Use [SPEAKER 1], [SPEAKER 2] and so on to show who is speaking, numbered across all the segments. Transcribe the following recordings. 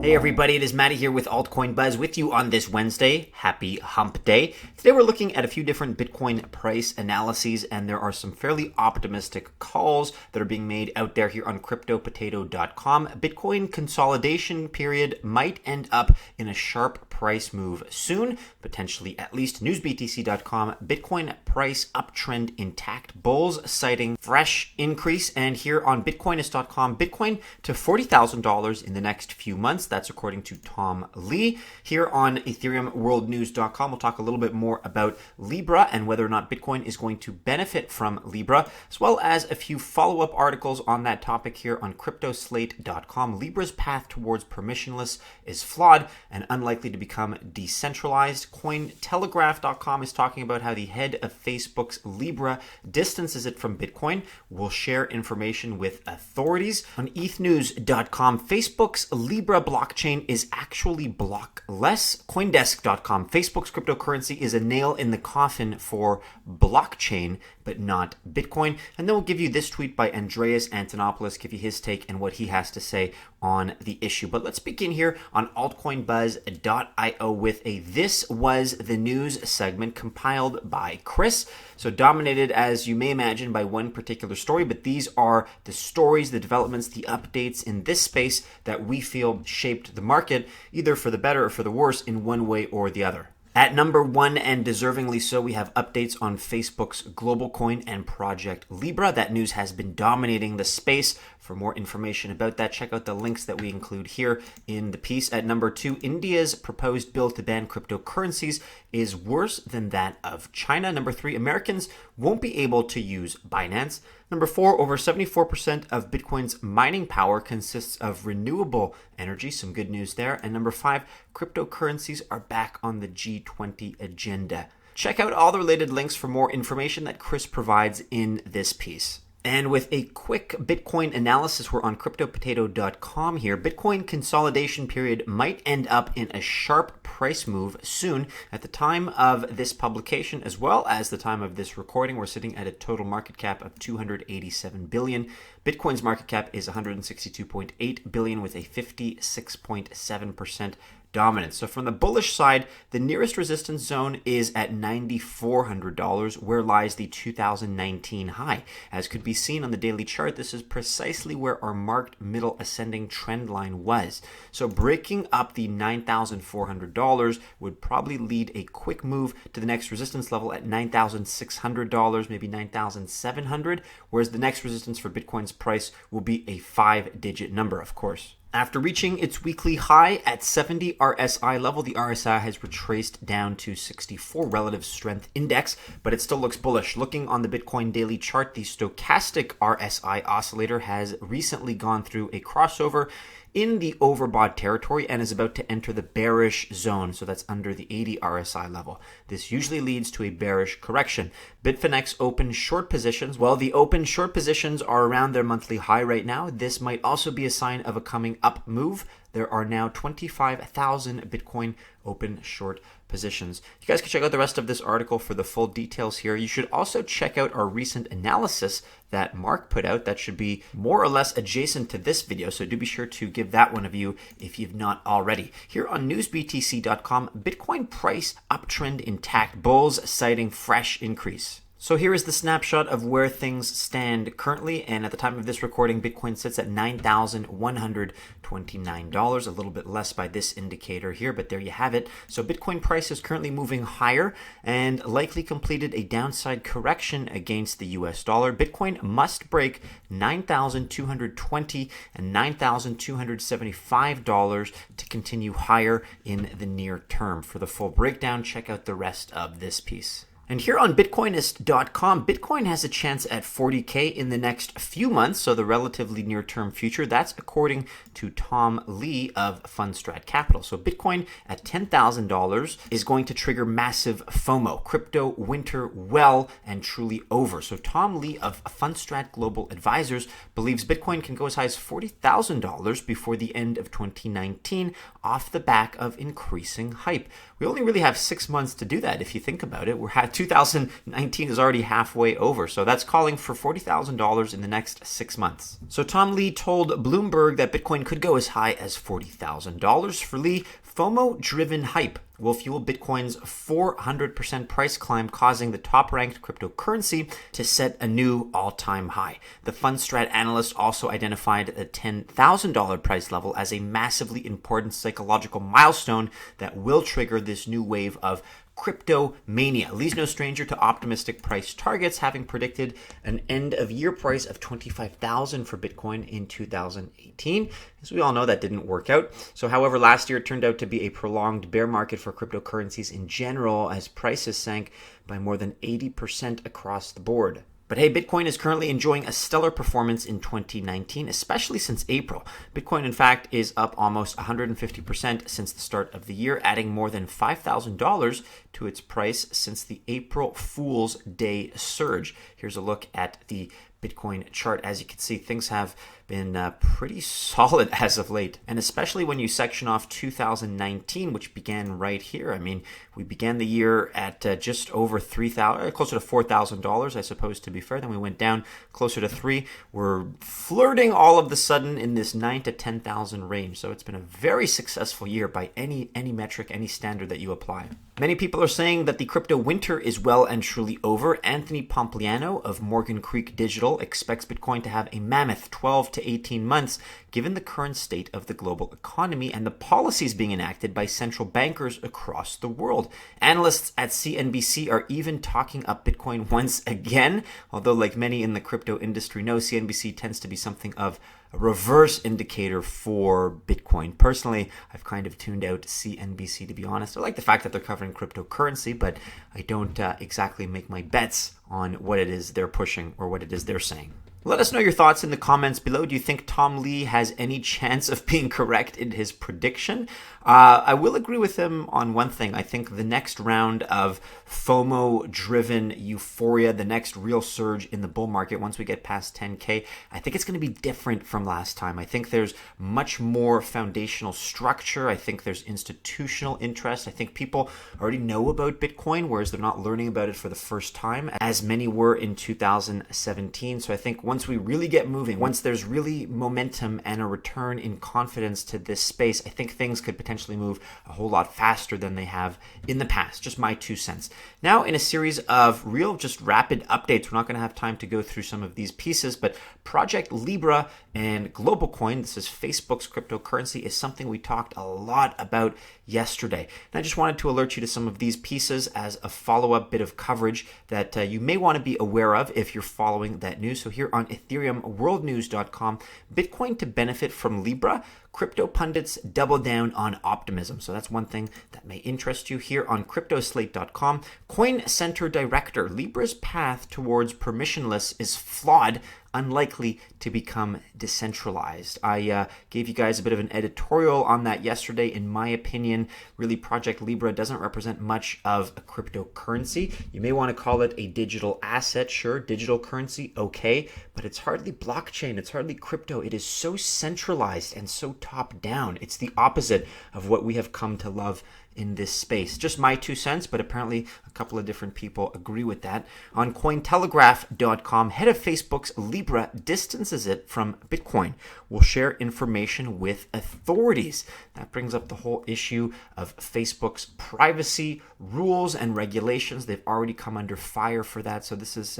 [SPEAKER 1] Hey everybody, it is Matty here with Altcoin Buzz with you on this Wednesday. Happy Hump Day. Today we're looking at a few different Bitcoin price analyses, and there are some fairly optimistic calls that are being made out there here on CryptoPotato.com. Bitcoin consolidation period might end up in a sharp price move soon, potentially at least. NewsBTC.com, Bitcoin price uptrend intact, bulls citing fresh increase, and here on Bitcoinist.com, Bitcoin to $40,000 in the next few months. That's according to Tom Lee. Here on EthereumWorldNews.com, we'll talk a little bit more about Libra and whether or not Bitcoin is going to benefit from Libra, as well as a few follow-up articles on that topic here on CryptoSlate.com. Libra's path towards permissionless is flawed and unlikely to become decentralized. Cointelegraph.com is talking about how the head of Facebook's Libra distances it from Bitcoin. We'll share information with authorities. On ETHNews.com, Facebook's Libra blockchain is actually blockless. Coindesk.com, Facebook's cryptocurrency is a nail in the coffin for blockchain, but not Bitcoin. And then we'll give you this tweet by Andreas Antonopoulos, give you his take and what he has to say on the issue. But let's begin here on altcoinbuzz.io with a This Was the News segment compiled by Chris. So dominated, as you may imagine, by one particular story, but these are the stories, the developments, the updates in this space that we feel shaped the market, either for the better or for the worse in one way or the other. At number one, and deservingly so, we have updates on Facebook's global coin and project Libra. That news has been dominating the space. For more information about that, check out the links that we include here in the piece. At number two, India's proposed bill to ban cryptocurrencies is worse than that of China. Number three, Americans won't be able to use Binance. Number four, over 74% of Bitcoin's mining power consists of renewable energy. Some good news there. And number five, cryptocurrencies are back on the G20 agenda. Check out all the related links for more information that Chris provides in this piece. And with a quick Bitcoin analysis, we're on CryptoPotato.com here. Bitcoin consolidation period might end up in a sharp price move soon. At the time of this publication, as well as the time of this recording, we're sitting at a total market cap of 287 billion. Bitcoin's market cap is 162.8 billion with a 56.7% dominance. So from the bullish side, the nearest resistance zone is at $9,400, where lies the 2019 high. As could be seen on the daily chart, this is precisely where our marked middle ascending trend line was. So breaking up the $9,400 would probably lead a quick move to the next resistance level at $9,600, maybe $9,700, whereas the next resistance for Bitcoin's price will be a 5-digit number, of course. After reaching its weekly high at 70 RSI level, the RSI has retraced down to 64 relative strength index, but it still looks bullish. Looking on the Bitcoin daily chart, the stochastic RSI oscillator has recently gone through a crossover in the overbought territory and is about to enter the bearish zone, so that's under the 80 RSI level. This usually leads to a bearish correction. Bitfinex open short positions. While the open short positions are around their monthly high right now, this might also be a sign of a coming up move. There are now 25,000 Bitcoin open short positions. You guys can check out the rest of this article for the full details here. You should also check out our recent analysis that Mark put out that should be more or less adjacent to this video, so do be sure to give that one a view if you've not already. Here on newsbtc.com, Bitcoin price uptrend intact, bulls citing fresh increase. So here is the snapshot of where things stand currently, and at the time of this recording, Bitcoin sits at $9,129, a little bit less by this indicator here, but there you have it. So Bitcoin price is currently moving higher and likely completed a downside correction against the US dollar. Bitcoin must break $9,220 and $9,275 to continue higher in the near term. For the full breakdown, check out the rest of this piece. And here on Bitcoinist.com, Bitcoin has a chance at 40K in the next few months, so the relatively near-term future. That's according to Tom Lee of Fundstrat Capital. So Bitcoin at $10,000 is going to trigger massive FOMO, crypto winter well and truly over. So Tom Lee of Fundstrat Global Advisors believes Bitcoin can go as high as $40,000 before the end of 2019 off the back of increasing hype. We only really have 6 months to do that if you think about it. We're at 2019 is already halfway over, so that's calling for $40,000 in the next 6 months. So Tom Lee told Bloomberg that Bitcoin could go as high as $40,000. For Lee, FOMO-driven hype will fuel Bitcoin's 400% price climb, causing the top-ranked cryptocurrency to set a new all-time high. The Fundstrat analyst also identified the $10,000 price level as a massively important psychological milestone that will trigger this new wave of crypto mania. Lee's no stranger to optimistic price targets, having predicted an end-of-year price of $25,000 for Bitcoin in 2018. As we all know, that didn't work out. So, however, last year it turned out to be a prolonged bear market for cryptocurrencies in general, as prices sank by more than 80% across the board. But hey, Bitcoin is currently enjoying a stellar performance in 2019, especially since April. Bitcoin, in fact, is up almost 150% since the start of the year, adding more than $5,000 to its price since the April Fool's Day surge. Here's a look at the Bitcoin chart. As you can see, things have been pretty solid as of late, and especially when you section off 2019, which began right here. I mean, we began the year at just over $3,000, closer to $4,000, I suppose, to be fair. Then we went down closer to $3,000. We're flirting all of the sudden in this $9,000 to $10,000 range. So it's been a very successful year by any metric, any standard that you apply. Many people are saying that the crypto winter is well and truly over. Anthony Pompliano of Morgan Creek Digital expects Bitcoin to have a mammoth 12 to 18 months, given the current state of the global economy and the policies being enacted by central bankers across the world. Analysts at CNBC are even talking up Bitcoin once again, although like many in the crypto industry know, CNBC tends to be something of a reverse indicator for Bitcoin. Personally, I've kind of tuned out CNBC, to be honest. I like the fact that they're covering cryptocurrency, but I don't exactly make my bets on what it is they're pushing or what it is they're saying. Let us know your thoughts in the comments below. Do you think Tom Lee has any chance of being correct in his prediction? I will agree with him on one thing. I think the next round of FOMO-driven euphoria, the next real surge in the bull market, once we get past 10K, I think it's going to be different from last time. I think there's much more foundational structure. I think there's institutional interest. I think people already know about Bitcoin, whereas they're not learning about it for the first time, as many were in 2017. So I think once we really get moving, once there's really momentum and a return in confidence to this space, I think things could potentially move a whole lot faster than they have in the past. Just my 2 cents. Now, in a series of real, just rapid updates, we're not going to have time to go through some of these pieces, but Project Libra and Global Coin, this is Facebook's cryptocurrency, is something we talked a lot about yesterday. And I just wanted to alert you to some of these pieces as a follow-up bit of coverage that you may want to be aware of if you're following that news. So here on EthereumWorldNews.com, Bitcoin to benefit from Libra, crypto pundits double down on optimism. So that's one thing that may interest you. Here on CryptoSlate.com, Coin Center Director, Libra's path towards permissionless is flawed, unlikely to become decentralized. I gave you guys a bit of an editorial on that yesterday. In my opinion, really Project Libra doesn't represent much of a cryptocurrency. You may want to call it a digital asset. Sure, digital currency, okay, but it's hardly blockchain. It's hardly crypto. It is so centralized and so top down. It's the opposite of what we have come to love in this space. Just my 2 cents, but apparently a couple of different people agree with that. On Cointelegraph.com, head of Facebook's Libra distances it from Bitcoin. Will share information with authorities. That brings up the whole issue of Facebook's privacy rules and regulations. They've already come under fire for that. So this is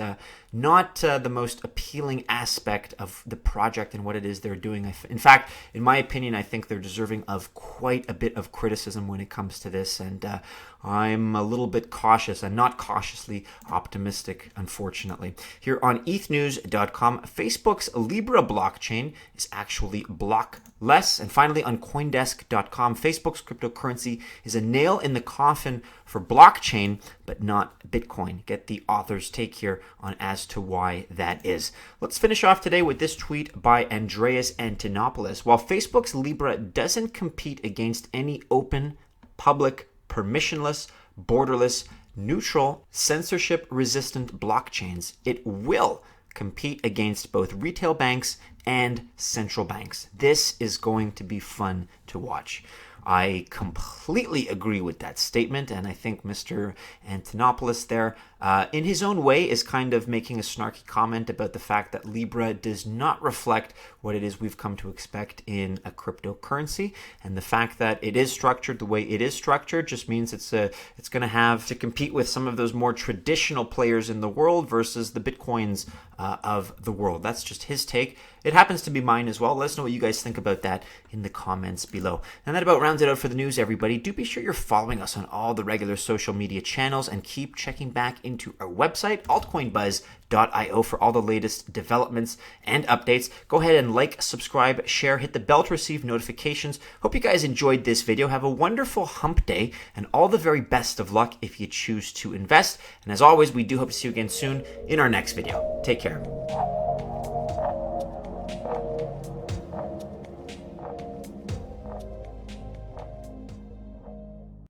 [SPEAKER 1] not the most appealing aspect of the project and what it is they're doing. In fact, in my opinion, I think they're deserving of quite a bit of criticism when it comes to this. And I'm a little bit cautious and not cautiously optimistic, unfortunately. Here on ethnews.com, Facebook's Libra blockchain is actually blockless. And finally, on Coindesk.com, Facebook's cryptocurrency is a nail in the coffin for blockchain, but not Bitcoin. Get the author's take here on as to why that is. Let's finish off today with this tweet by Andreas Antonopoulos. While Facebook's Libra doesn't compete against any open, public, permissionless, borderless, neutral, censorship-resistant blockchains, it will compete against both retail banks and central banks. This is going to be fun to watch. I completely agree with that statement, and I think Mr. Antonopoulos there, in his own way, is kind of making a snarky comment about the fact that Libra does not reflect what it is we've come to expect in a cryptocurrency, and the fact that it is structured the way it is structured just means it's going to have to compete with some of those more traditional players in the world versus the Bitcoins of the world. That's just his take. It happens to be mine as well. Let us know what you guys think about that in the comments below. And that about rounds it out for the news, everybody. Do be sure you're following us on all the regular social media channels and keep checking back into our website, altcoinbuzz.io, for all the latest developments and updates. Go ahead and like, subscribe, share, hit the bell to receive notifications. Hope you guys enjoyed this video. Have a wonderful hump day and all the very best of luck if you choose to invest. And as always, we do hope to see you again soon in our next video. Take care.